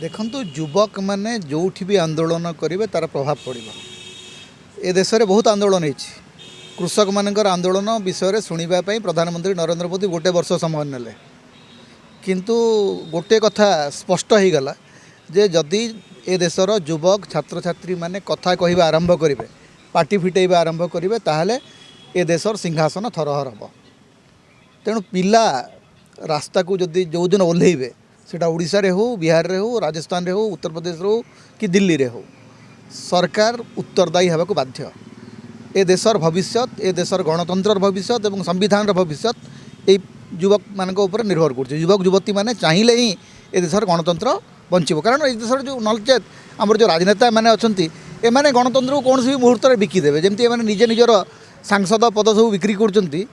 देखु युवक मैंने जो भी आंदोलन करेंगे तार प्रभाव पड़ ए देश में बहुत आंदोलन हो कृषक मानकर आंदोलन विषय शुणापी प्रधानमंत्री नरेंद्र मोदी गोटे वर्ष समय नेले किंतु गोटे कथा स्पष्ट हो गला जे जदि ए देशर युवक छात्र छात्री माने कथा कहवा आरंभ करेंगे पार्टी फिटेबा आरंभ करेंगे ताहले ए देशर सिंहासन थरहर हम तेणु पिला रास्ता को जदि जो दिन ओह्लैबे सेटा ओडिशा रे हो बिहार रे हो राजस्थान रे हो उत्तर प्रदेश रे हो कि दिल्ली रे हो सरकार उत्तरदायी होगा को बाध्य ए देशर भविष्य ए देशर गणतंत्र भविष्य और संविधान भविष्य ये युवक मान निर्भर कर युवक युवती मैंने चाहिए ही ए देशर गणतंत्र बंचब कारण ए देशर जो नलचेत आमर जो राजनेता मैंने अच्छा एमाने गणतंत्र को कौन भी मुहूर्त में बिकिदेवे जमी एम निजे निजर सांसद पद सब बिक्री करमती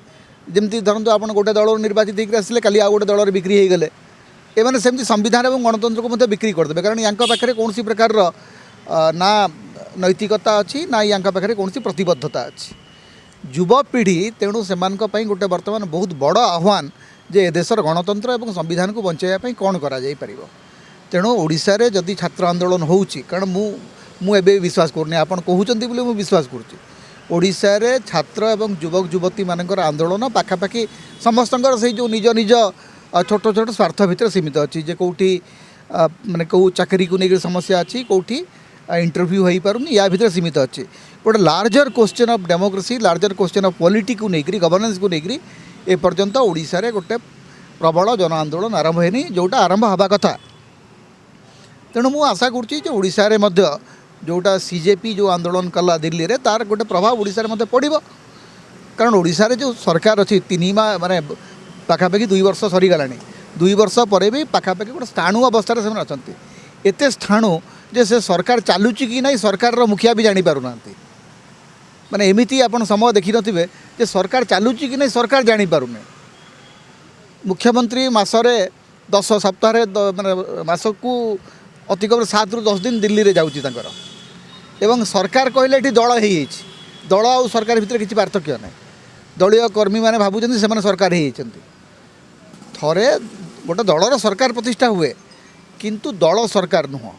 धरतु आप गोटे दल निर्वाचित होकर आसिले काली आउ गोटे दल बिक्री हो गले एमाने सेमती संविधान और गणतंत्र को बिक्री करदे कारण या पाखे कौन प्रकार ना नैतिकता अच्छी ना या पाखे कौन प्रतिबद्धता अच्छी युवपीढ़ी तेणु से गोटे बर्तमान बहुत बड़ आह्वान जे ए देशर गणतंत्र और संविधान को बचाई कौन करा जाई परिबो तेणु ओडिशा रे जदि छात्र आंदोलन होउची कारण मु एबे विश्वास करनी आपन कहउचंती बोले मु विश्वास करूची ओडिशा रे छात्र एवं युवक युवती मानकर आंदोलन पाखापाखि समस्तंकर से जो निज निज छोट छोट स्वार्थ भितर सीमित अच्छी जे कौटी माने कौ चाकरी को लेकर समस्या अच्छी कौटी इंटरव्यू हो पारुनी या भितर सीमित अच्छी गोटे larger question of democracy larger question of polity को लेकर गवर्नेंस को लेकर ए पर्यंत ओडिशा रे गोटे प्रबल जन आंदोलन आरंभ होनी जोटा आरंभ हवा कथा तेणु मु आशा करुच्ची ओडिशा रे मध्य जोटा सीजेपी जो आंदोलन कला दिल्ली रे तार गोटे प्रभाव ओडिशा रे मध्य पड़िबो कारण ओडिशा रे जो सरकार अच्छी 3 माह माने पाखापाखि 2 वर्ष सरीगला 2 वर्ष पर भी पाखापाखि गोटे स्थाणु अवस्था से अच्छा एत स्थाणु जे से सरकार चलुची कि ना सरकार मुखिया भी जापर ना माने एमती आप समय देखी नथिबे जे सरकार चलुची कि नहीं सरकार जापर ना मुख्यमंत्री मसरे 10 सप्ताह माने मास को अति कम 7 ରୁ 10 दिन दिल्ली रे जाउची तांकर एवं सरकार कहले ये दल हो दल आ सरकार भितर किसी पार्थक्य ना दलीय कर्मी मैंने भावुं से सरकार थरे गोटे दलर सरकार प्रतिष्ठा हुए किंतु दल सरकार नुह